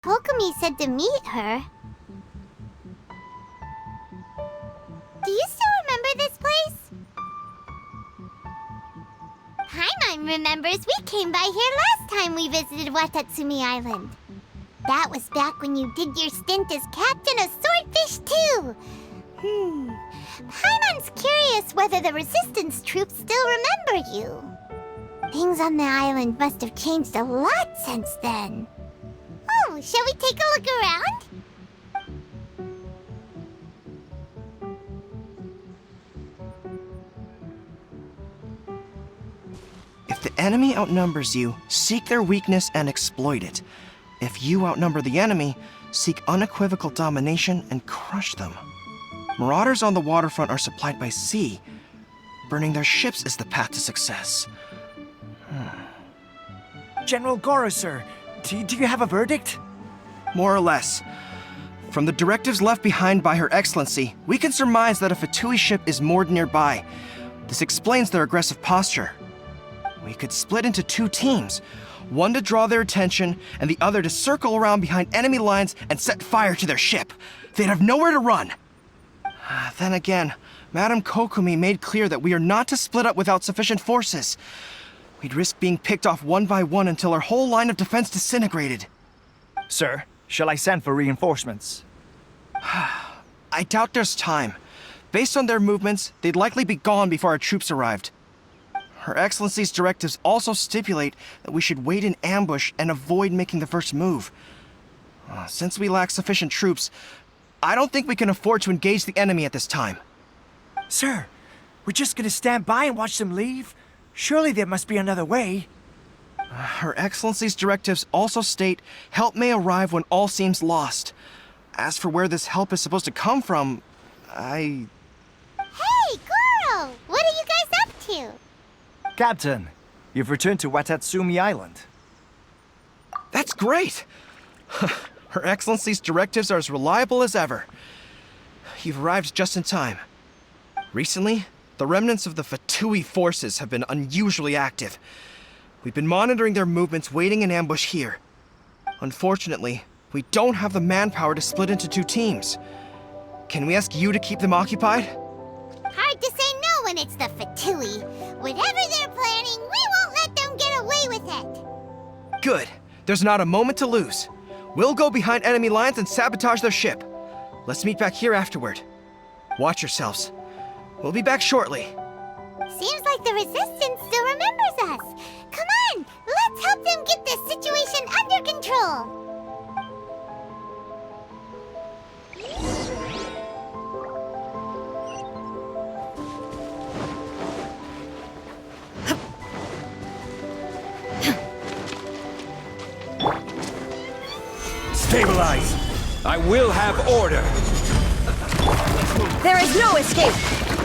Kokomi said to meet her. Do you still remember this place? Paimon remembers we came by here last time we visited Watatsumi Island. That was back when you did your stint as captain of Swordfish too. Paimon's curious whether the resistance troops still remember you. Things on the island must have changed a lot since then. Oh, shall we take a look around? If the enemy outnumbers you, seek their weakness and exploit it. If you outnumber the enemy, seek unequivocal domination and crush them. Marauders on the waterfront are supplied by sea. Burning their ships is the path to success. General Goro, sir, do you have a verdict? More or less. From the directives left behind by Her Excellency, we can surmise that a Fatui ship is moored nearby. This explains their aggressive posture. We could split into two teams, one to draw their attention and the other to circle around behind enemy lines and set fire to their ship. They'd have nowhere to run. Then again, Madame Kokomi made clear that we are not to split up without sufficient forces. We'd risk being picked off one by one until our whole line of defense disintegrated. Sir, shall I send for reinforcements? I doubt there's time. Based on their movements, they'd likely be gone before our troops arrived. Her Excellency's directives also stipulate that we should wait in ambush and avoid making the first move. Since we lack sufficient troops, I don't think we can afford to engage the enemy at this time. Sir, we're just gonna stand by and watch them leave? Surely there must be another way. Her Excellency's directives also state help may arrive when all seems lost. As for where this help is supposed to come from, Hey, Goro! What are you guys up to? Captain, you've returned to Watatsumi Island. That's great! Her Excellency's directives are as reliable as ever. You've arrived just in time. Recently, the remnants of the Fatui forces have been unusually active. We've been monitoring their movements, waiting in ambush here. Unfortunately, we don't have the manpower to split into two teams. Can we ask you to keep them occupied? Hard to say no when it's the Fatui. Whatever they're planning, we won't let them get away with it. Good. There's not a moment to lose. We'll go behind enemy lines and sabotage their ship. Let's meet back here afterward. Watch yourselves. We'll be back shortly. Seems like the Resistance still remembers us. Come on, let's help them get this situation under control. Stabilize! I will have order! There is no escape!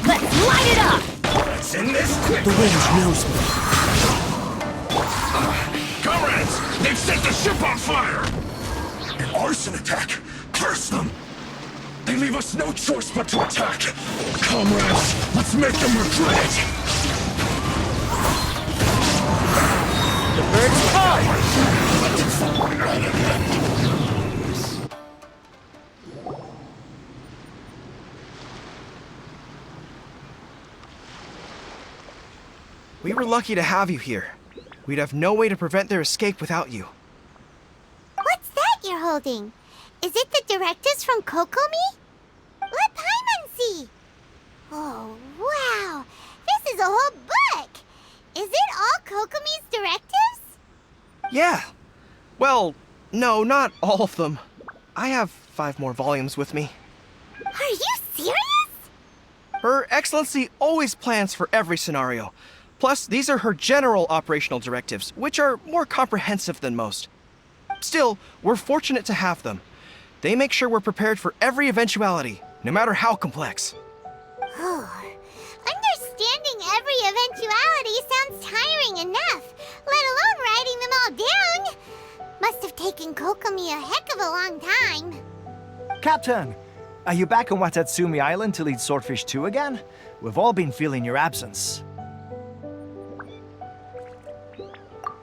Let's light it up! Let's end this quick! The wind knows me. Comrades! They've set the ship on fire! An arson attack! Curse them! They leave us no choice but to attack! Comrades, let's make them regret it! The bird's call! We were lucky to have you here. We'd have no way to prevent their escape without you. What's that you're holding? Is it the directives from Kukomi? Let Paimon see. Oh, wow. This is a whole book. Is it all Kokomi's directives? Yeah. Well, no, not all of them. I have 5 more volumes with me. Are you serious? Her Excellency always plans for every scenario. Plus, these are her general operational directives, which are more comprehensive than most. Still, we're fortunate to have them. They make sure we're prepared for every eventuality, no matter how complex. Oh, understanding every eventuality sounds tiring enough, let alone writing them all down. Must have taken Kokomi a heck of a long time. Captain, are you back on Watatsumi Island to lead Swordfish 2 again? We've all been feeling your absence.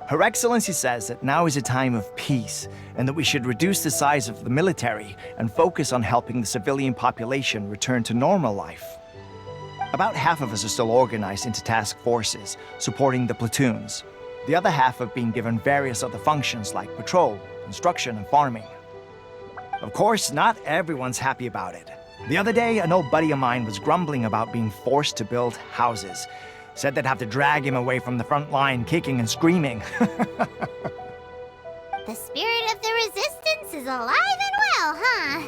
Her Excellency says that now is a time of peace and that we should reduce the size of the military and focus on helping the civilian population return to normal life. About half of us are still organized into task forces, supporting the platoons. The other half have been given various other functions like patrol, construction, and farming. Of course, not everyone's happy about it. The other day, an old buddy of mine was grumbling about being forced to build houses. Said they'd have to drag him away from the front line, kicking and screaming. The spirit of the resistance is alive and well, huh?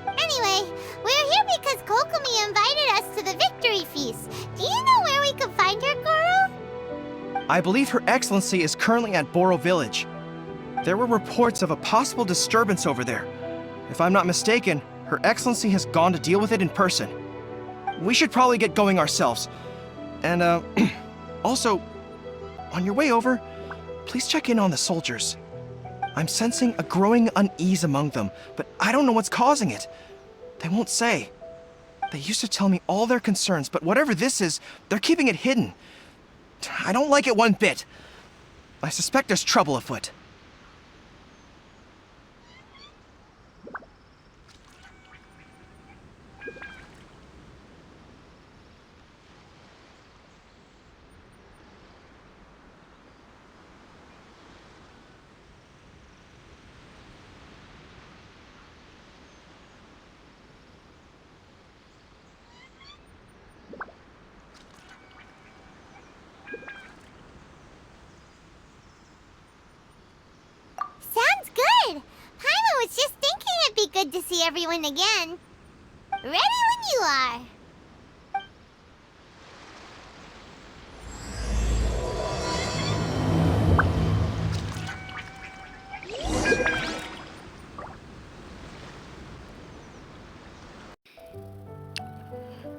Anyway, we're here because Kokomi invited us to the victory feast. Do you know where we can find her, Goro? I believe Her Excellency is currently at Boro Village. There were reports of a possible disturbance over there. If I'm not mistaken, Her Excellency has gone to deal with it in person. We should probably get going ourselves. And, also, on your way over, please check in on the soldiers. I'm sensing a growing unease among them, but I don't know what's causing it. They won't say. They used to tell me all their concerns, but whatever this is, they're keeping it hidden. I don't like it one bit. I suspect there's trouble afoot. Sounds good. Paimon was just thinking it'd be good to see everyone again. Ready when you are.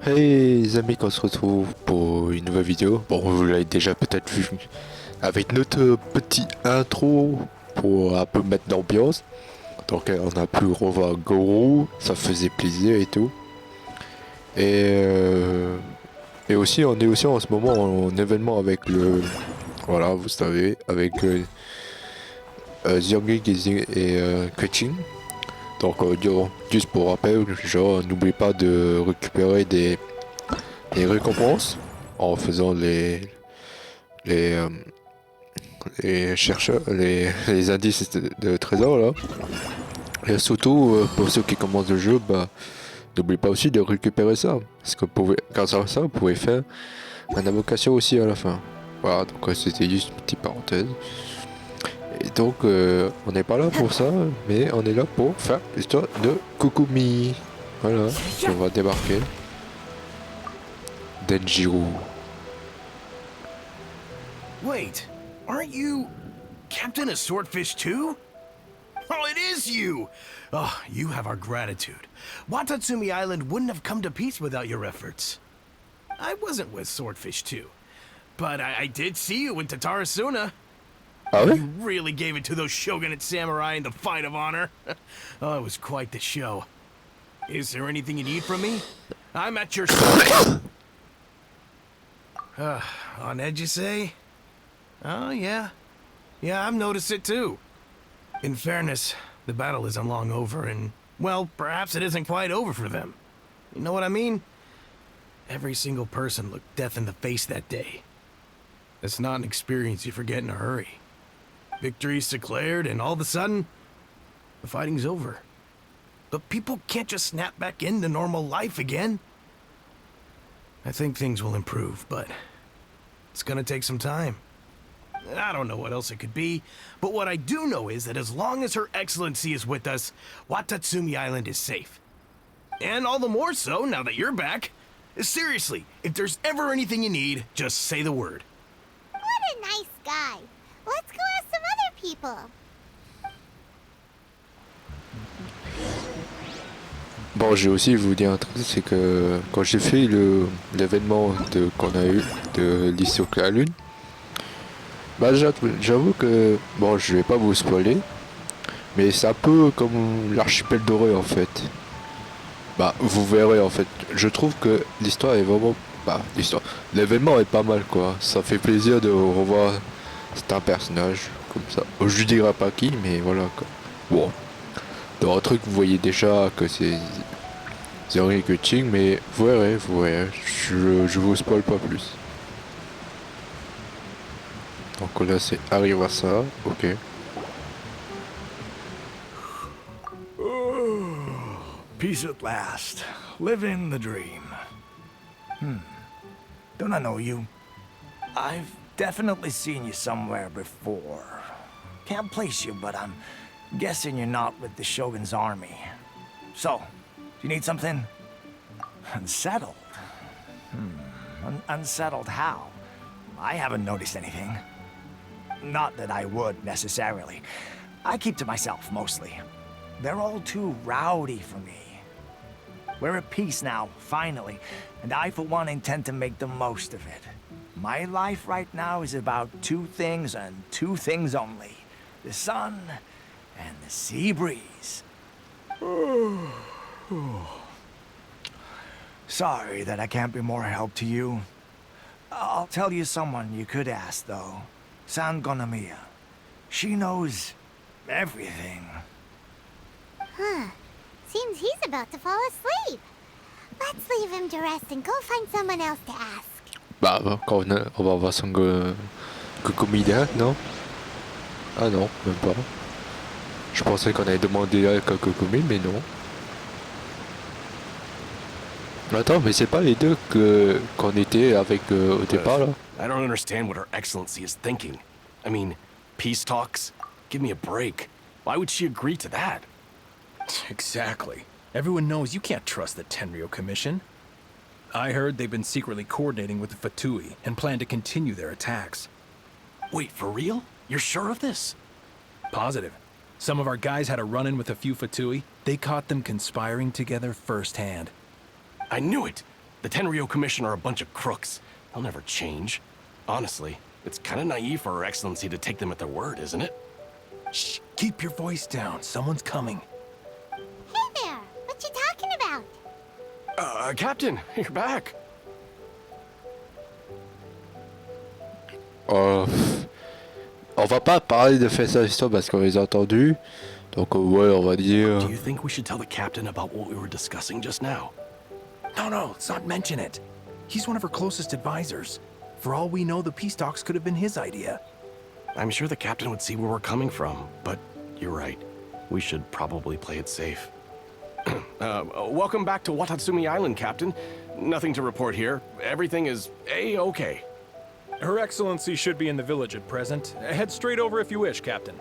Hey les amis, on se retrouve pour une nouvelle vidéo. Bon, vous l'avez déjà peut-être vu avec notre petit intro pour un peu mettre l'ambiance. Donc on a pu revoir Goro, ça faisait plaisir et tout. Et aussi on est aussi en ce moment en événement avec le, voilà, vous savez, avec Xiangling et Keqing. Donc juste pour rappel, genre n'oubliez pas de récupérer des récompenses en faisant les chercheurs, les indices de trésors là. Et surtout pour ceux qui commencent le jeu, bah n'oubliez pas aussi de récupérer ça. Parce que grâce à ça, vous pouvez faire une invocation aussi à la fin. Voilà, donc c'était juste une petite parenthèse. Et donc on n'est pas là pour ça, mais on est là pour faire l'histoire de Kukomi. Voilà, on va débarquer. Denjiro. Wait, aren't you Captain of Swordfish too? Oh, it is you! Oh, you have our gratitude. Watatsumi Island wouldn't have come to peace without your efforts. I wasn't with Swordfish too, but I did see you in Tatarasuna. Ah ouais? You really gave it to those shogunate samurai in the fight of honor. Oh, it was quite the show. Is there anything you need from me? I'm at your service. On edge, you say? Oh, yeah. Yeah, I've noticed it too. In fairness, the battle isn't long over, and, well, perhaps it isn't quite over for them. You know what I mean? Every single person looked death in the face that day. It's not an experience you forget in a hurry. Victory's declared, and all of a sudden, the fighting's over. But people can't just snap back into normal life again. I think things will improve, but it's gonna take some time. I don't know what else it could be, but what I do know is that as long as Her Excellency is with us, Watatsumi Island is safe. And all the more so now that you're back. Seriously, if there's ever anything you need, just say the word. What a nice guy. Let's go ask some other people. Bon, j'ai aussi vous dire un truc, c'est que quand j'ai fait l'événement qu'on a eu de l'Histoire de la Lune, bah j'avoue que, bon, je vais pas vous spoiler, mais c'est un peu comme l'archipel doré en fait. Bah vous verrez en fait, je trouve que l'histoire est vraiment, l'événement est pas mal quoi, ça fait plaisir de revoir C'est un personnage, comme ça. Je dirais pas qui, mais voilà quoi. Bon. Dans un truc, vous voyez déjà que c'est marketing, mais vous verrez. Je vous spoil pas plus. Donc là, c'est arrive à ça, ok. Peace at last. Living the dream. Don't I know you? I've definitely seen you somewhere before. Can't place you, but I'm guessing you're not with the Shogun's army. So, do you need something? Unsettled? Unsettled how? I haven't noticed anything. Not that I would, necessarily. I keep to myself, mostly. They're all too rowdy for me. We're at peace now, finally, and I, for one, intend to make the most of it. My life right now is about two things and two things only. The sun and the sea breeze. Sorry that I can't be more help to you. I'll tell you someone you could ask, though. San Gonamiya. She knows everything. Huh. Seems he's about to fall asleep. Let's leave him to rest and go find someone else to ask. Bah, quand on va voir son Kukomi direct, non? Ah non, même pas. Je pensais qu'on avait demandé à Kukomi, mais non. Attends, mais c'est pas les deux qu'on était avec au départ là? I don't understand what Her Excellency is thinking. I mean, peace talks? Give me a break. Why would she agree to that? Exactly. Everyone knows you can't trust the Tenryo Commission. I heard they've been secretly coordinating with the Fatui and plan to continue their attacks. Wait, for real? You're sure of this? Positive. Some of our guys had a run-in with a few Fatui. They caught them conspiring together firsthand. I knew it! The Tenryo Commission are a bunch of crooks. They'll never change. Honestly, it's kind of naive for Her Excellency to take them at their word, isn't it? Shh! Keep your voice down. Someone's coming. Hey there! What you talking about? Captain, you're back. On va pas parler de Festa Histoire parce qu'on les a entendus. Donc ouais, on va dire... Do you think we should tell the captain about what we were discussing just now? No, let's not mention it. He's one of her closest advisors. For all we know, the peace talks could have been his idea. I'm sure the captain would see where we're coming from, but you're right. We should probably play it safe. Welcome back to Watatsumi Island, Captain. Nothing to report here. Everything is A-okay. Her Excellency should be in the village at present. Head straight over if you wish, Captain.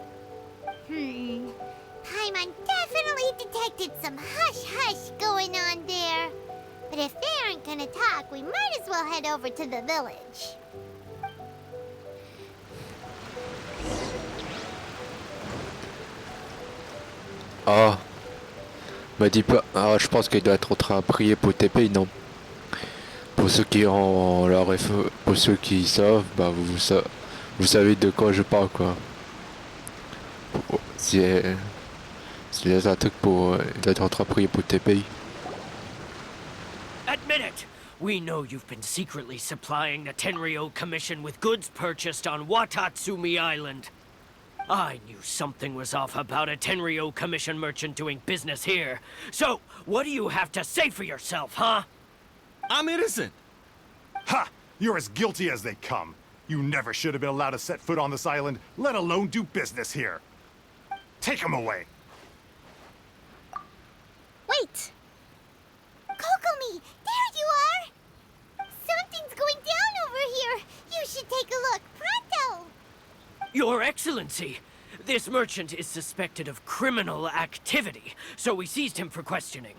Paimon definitely detected some hush-hush going on there. But if they aren't gonna talk, we might as well head over to the village. Ah, m'a dit pas. Ah, je pense qu'il doit être en train de prier pour TP, non? Pour ceux qui ont la pour ceux qui savent, bah vous savez de quoi je parle quoi. C'est un truc pour d'être en train de prier pour TP. Admit it! We know you've been secretly supplying the Tenryo Commission with goods purchased on Watatsumi Island. I knew something was off about a Tenryo Commission merchant doing business here. So, what do you have to say for yourself, huh? I'm innocent! Ha! You're as guilty as they come. You never should have been allowed to set foot on this island, let alone do business here. Take him away. Wait! Kokomi, there you are! Something's going down over here. You should take a look, pronto! Your Excellency, this merchant is suspected of criminal activity, so we seized him for questioning.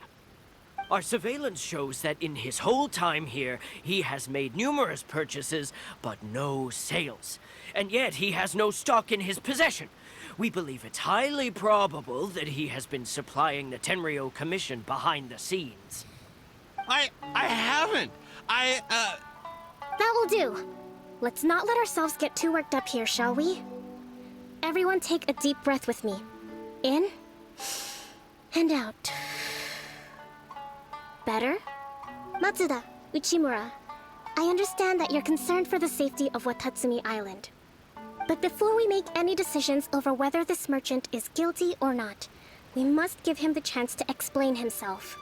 Our surveillance shows that in his whole time here, he has made numerous purchases, but no sales. And yet he has no stock in his possession. We believe it's highly probable that he has been supplying the Tenryo Commission behind the scenes. I haven't! That will do. Let's not let ourselves get too worked up here, shall we? Everyone take a deep breath with me. In and out. Better? Matsuda, Uchimura, I understand that you're concerned for the safety of Watatsumi Island. But before we make any decisions over whether this merchant is guilty or not, we must give him the chance to explain himself.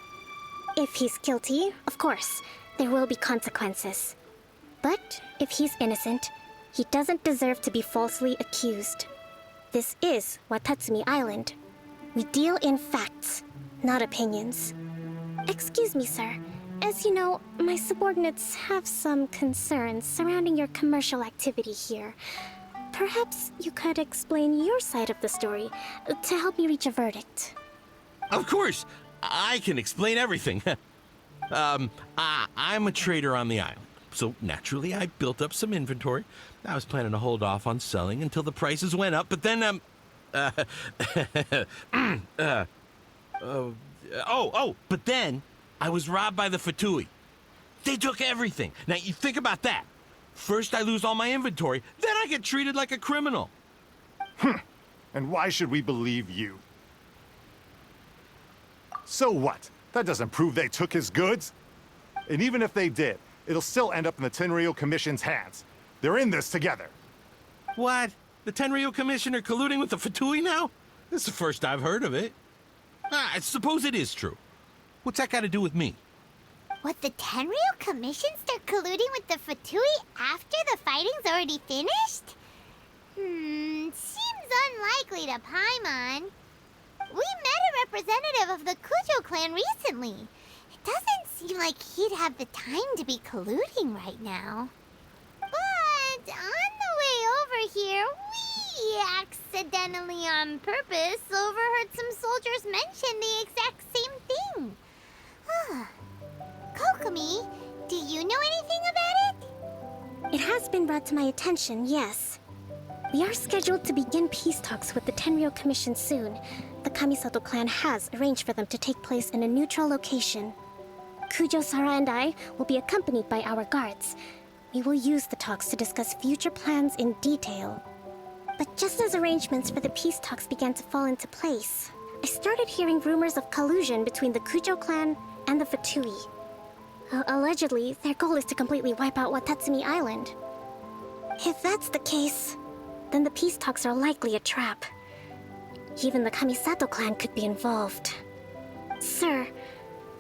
If he's guilty, of course, there will be consequences. But if he's innocent, he doesn't deserve to be falsely accused. This is Watatsumi Island. We deal in facts, not opinions. Excuse me, sir. As you know, my subordinates have some concerns surrounding your commercial activity here. Perhaps you could explain your side of the story to help me reach a verdict. Of course, I can explain everything. I'm a trader on the island, so naturally I built up some inventory. I was planning to hold off on selling until the prices went up, but then, but then I was robbed by the Fatui. They took everything. Now, you think about that. First I lose all my inventory, then I get treated like a criminal. And why should we believe you? So what? That doesn't prove they took his goods. And even if they did, it'll still end up in the Tenryou Commission's hands. They're in this together. What? The Tenryou Commissioner colluding with the Fatui now? This is the first I've heard of it. I suppose it is true. What's that got to do with me? What, the Tenryou Commission start colluding with the Fatui after the fighting's already finished? Seems unlikely to Paimon. We met a representative of the Kujo clan recently. It doesn't seem like he'd have the time to be colluding right now. But on the way over here, we accidentally on purpose overheard some soldiers mention the exact same thing. Kokomi, do you know anything about it? It has been brought to my attention, yes. We are scheduled to begin peace talks with the Tenryou Commission soon. The Kamisato clan has arranged for them to take place in a neutral location. Kujo, Sara, and I will be accompanied by our guards. We will use the talks to discuss future plans in detail. But just as arrangements for the peace talks began to fall into place, I started hearing rumors of collusion between the Kujo clan and the Fatui. Allegedly, their goal is to completely wipe out Watatsumi Island. If that's the case, then the peace talks are likely a trap. Even the Kamisato clan could be involved. Sir,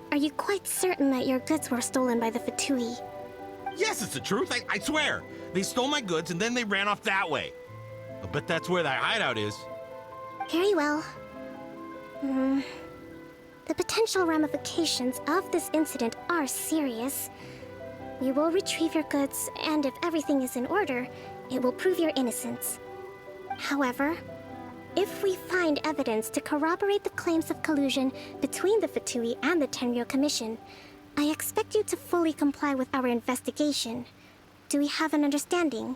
are you quite certain that your goods were stolen by the Fatui? Yes, it's the truth. I swear. They stole my goods and then they ran off that way. I bet that's where that hideout is. Very well. The potential ramifications of this incident are serious. We will retrieve your goods, and if everything is in order, it will prove your innocence. However, if we find evidence to corroborate the claims of collusion between the Fatui and the Tenryou Commission, I expect you to fully comply with our investigation. Do we have an understanding?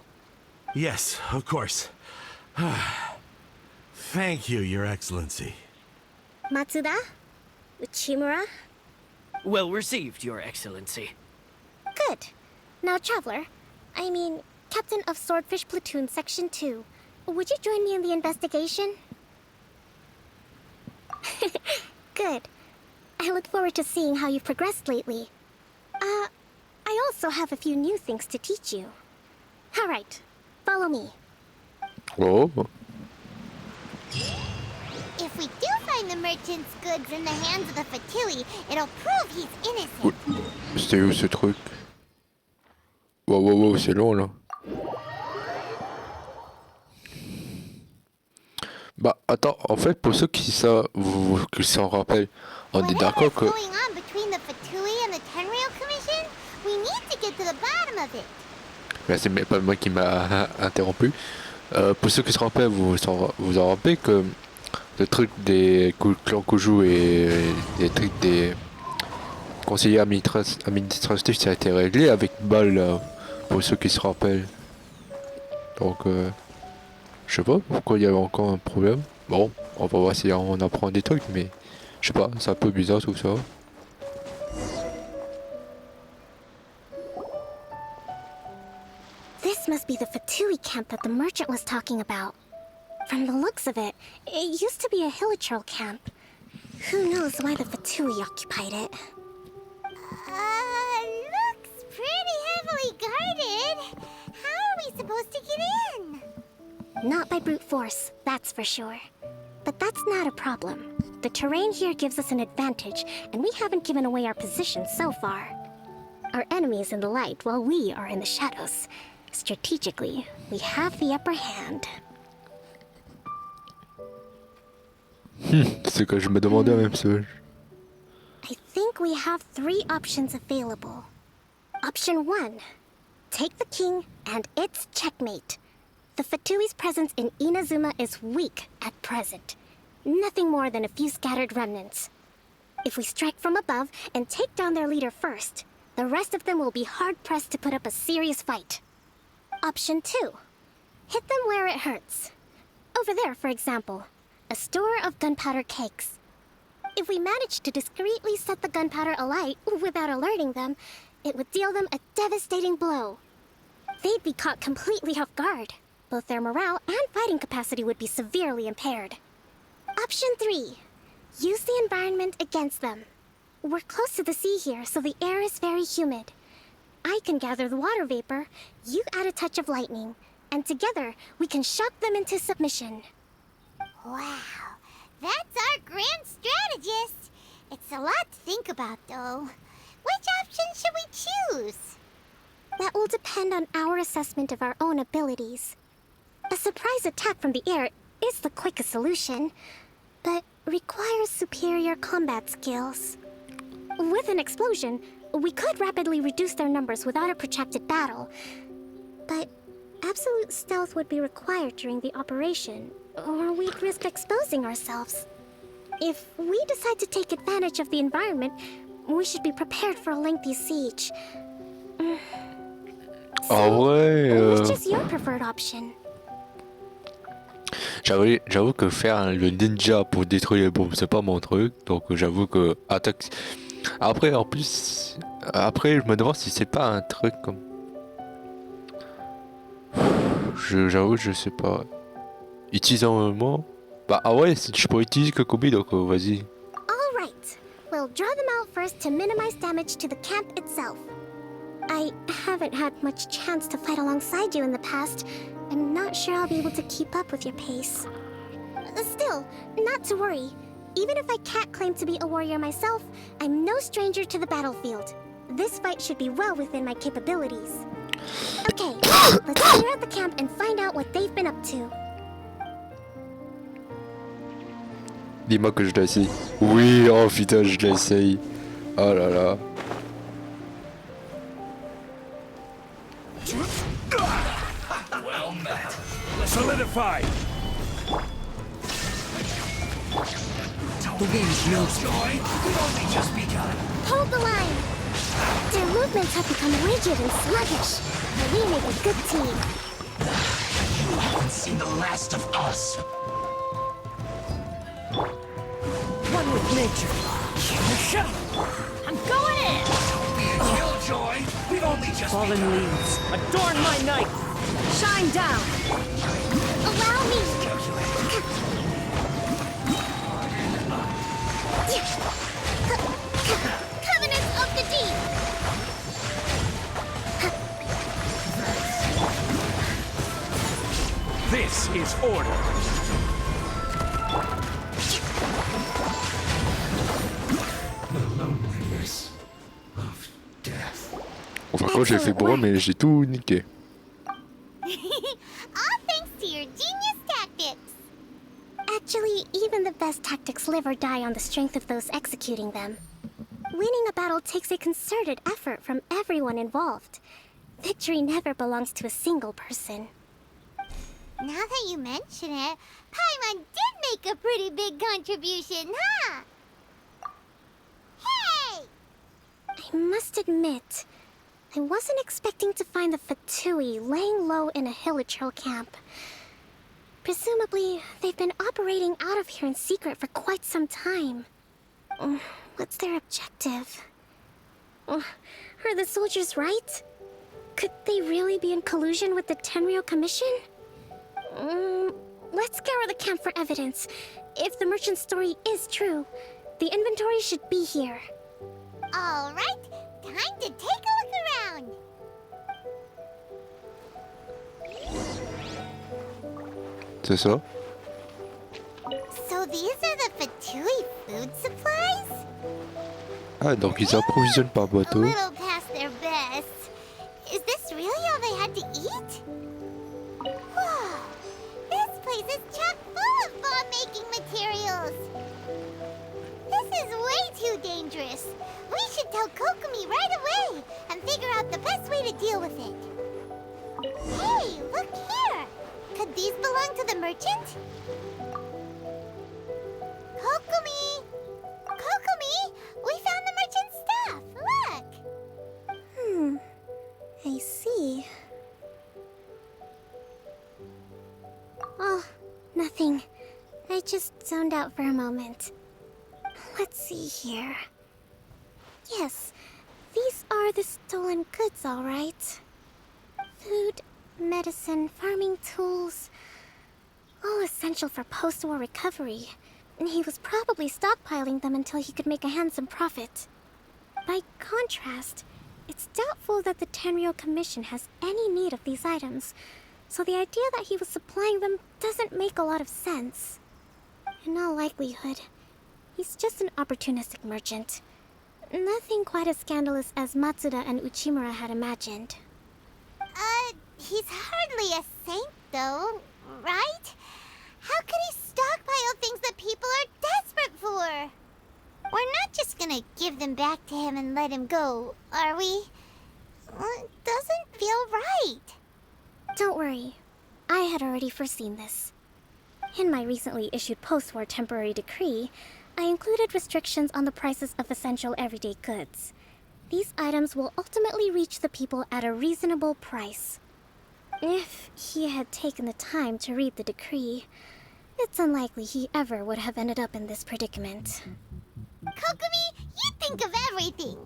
Yes, of course. Thank you, Your Excellency. Matsuda? Uchimura? Well received, Your Excellency. Good. Now, Traveler, Captain of Swordfish Platoon Section 2, would you join me in the investigation? Good. I look forward to seeing how you've progressed lately. I also have a few new things to teach you. All right, follow me. Oh. If we do find the merchant's goods in the hands of the Fatui, it'll prove he's innocent. C'était où ce truc? Wow, c'est long là. Bah attends, en fait pour ceux qui s'en rappellent, on est d'accord que... Whatever's going on between the Fatui and the Tenryou Commission, we need to get to the bottom of it. Mais c'est pas moi qui m'a interrompu. Pour ceux qui se rappellent, vous en rappelez que le truc des clans Kuju et les trucs des conseillers administratifs, ça a été réglé avec Bal, là, pour ceux qui se rappellent. Donc, je sais pas pourquoi il y avait encore un problème. Bon, on va voir si on apprend des trucs, mais je sais pas, c'est un peu bizarre tout ça. This must be the Fatui camp that the merchant was talking about. From the looks of it, it used to be a Hilichurl camp. Who knows why the Fatui occupied it? Looks pretty heavily guarded. How are we supposed to get in? Not by brute force, that's for sure. But that's not a problem. The terrain here gives us an advantage, and we haven't given away our position so far. Our enemy is in the light while we are in the shadows. Strategically, we have the upper hand. C'est ce que je me demandais même ça. I think we have 3 options available. Option 1. Take the king, and it's checkmate. The Fatui's presence in Inazuma is weak at present. Nothing more than a few scattered remnants. If we strike from above and take down their leader first, the rest of them will be hard-pressed to put up a serious fight. Option 2. Hit them where it hurts. Over there, for example, a store of gunpowder cakes. If we manage to discreetly set the gunpowder alight without alerting them, it would deal them a devastating blow. They'd be caught completely off guard. Both their morale and fighting capacity would be severely impaired. Option 3. Use the environment against them. We're close to the sea here, so the air is very humid. I can gather the water vapor, you add a touch of lightning, and together we can shock them into submission. Wow, that's our grand strategist. It's a lot to think about, though. Which option should we choose? That will depend on our assessment of our own abilities. A surprise attack from the air is the quickest solution, but requires superior combat skills. With an explosion, we could rapidly reduce their numbers without a protracted battle, but absolute stealth would be required during the operation, or we'd risk exposing ourselves. If we decide to take advantage of the environment, we should be prepared for a lengthy siege. Which is your preferred option? J'avoue que faire le ninja pour détruire les bombes, c'est pas mon truc. Donc j'avoue que attaque. Après, en plus, après, je me demande si c'est pas un truc comme. J'avoue, je sais pas. Utilise un moment. Bah ah ouais, je peux utiliser Kukomi, donc vas-y. All right. We'll draw them out first to minimize damage to the camp itself. I haven't had much chance to fight alongside you in the past. I'm not sure I'll be able to keep up with your pace. Still, not to worry. Even if I can't claim to be a warrior myself, I'm no stranger to the battlefield. This fight should be well within my capabilities. Okay, let's clear out the camp and find out what they've been up to. Dis-moi que je l'essaye. Oui, oh putain, je l'essaye. Oh là là. Well met. Solidify. The wind's no Joy, we've only just begun. Hold the line! Their movements have become rigid and sluggish, but we make a good team. You haven't seen the last of us. one with nature. I'm going in! Don't be a killjoy. We've only just Fallen begun. leaves, adorn my night. Shine down. Allow me! Covenants of the Deep! This is order. Enfin, quand j'ai fait pour moi, mais j'ai tout niqué. All thanks to your genius tactics. Actually, even the best tactics live or die on the strength of those executing them. Winning a battle takes a concerted effort from everyone involved. Victory never belongs to a single person. Now that you mention it, Paimon did make a pretty big contribution, huh? Hey! I must admit, I wasn't expecting to find the Fatui laying low in a Hilichurl camp. Presumably, they've been operating out of here in secret for quite some time. What's their objective? Are the soldiers right? Could they really be in collusion with the Tenryou Commission? Let's scour the camp for evidence. If the merchant's story is true, the inventory should be here. All right, time to take a look around. C'est ça. So these are the Fatui food supplies? Ah, donc ils approvisionnent par A bateau. little past their best. Is this really all they had to eat? Whoa! This place is chock full of bomb-making materials! This is way too dangerous! We should tell Kokomi right away and figure out the best way to deal with it. Hey, look here! Could these belong to the merchant? Kokomi! Kokomi! We found the merchant's stuff! Look! I see. Oh, nothing. I just zoned out for a moment. Let's see here. Yes, these are the stolen goods, all right. Food, medicine, farming tools. All essential for post-war recovery. And he was probably stockpiling them until he could make a handsome profit. By contrast, it's doubtful that the Tenryou Commission has any need of these items, so the idea that he was supplying them doesn't make a lot of sense. In all likelihood, he's just an opportunistic merchant. Nothing quite as scandalous as Matsuda and Uchimura had imagined. He's hardly a saint, though, right? How could he stockpile things that people are desperate for? We're not just gonna give them back to him and let him go, are we? It doesn't feel right. Don't worry. I had already foreseen this. In my recently issued post-war temporary decree, I included restrictions on the prices of essential everyday goods. These items will ultimately reach the people at a reasonable price. If he had taken the time to read the decree, it's unlikely he ever would have ended up in this predicament. Kokomi, you think of everything!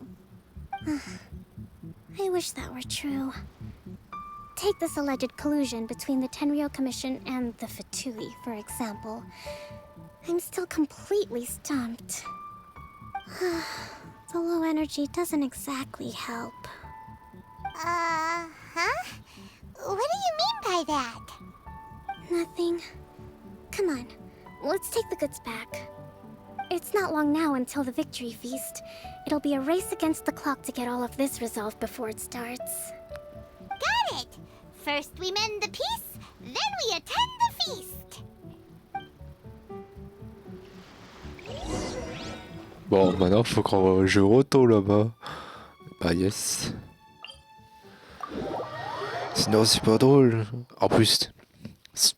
I wish that were true. Take this alleged collusion between the Tenryou Commission and the Fatui, for example. I'm still completely stumped. The low energy doesn't exactly help. Huh? What do you mean by that? Nothing. Come on, let's take the goods back. It's not long now until the victory feast. It'll be a race against the clock to get all of this resolved before it starts. Got it! First we mend the peace, then we attend the feast! Bon, maintenant faut qu'on je retourne là-bas. Bah yes. Sinon c'est pas drôle. En plus,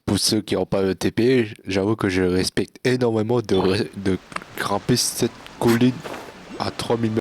pour ceux qui n'ont pas le TP, j'avoue que je respecte énormément de grimper cette colline à 3000 m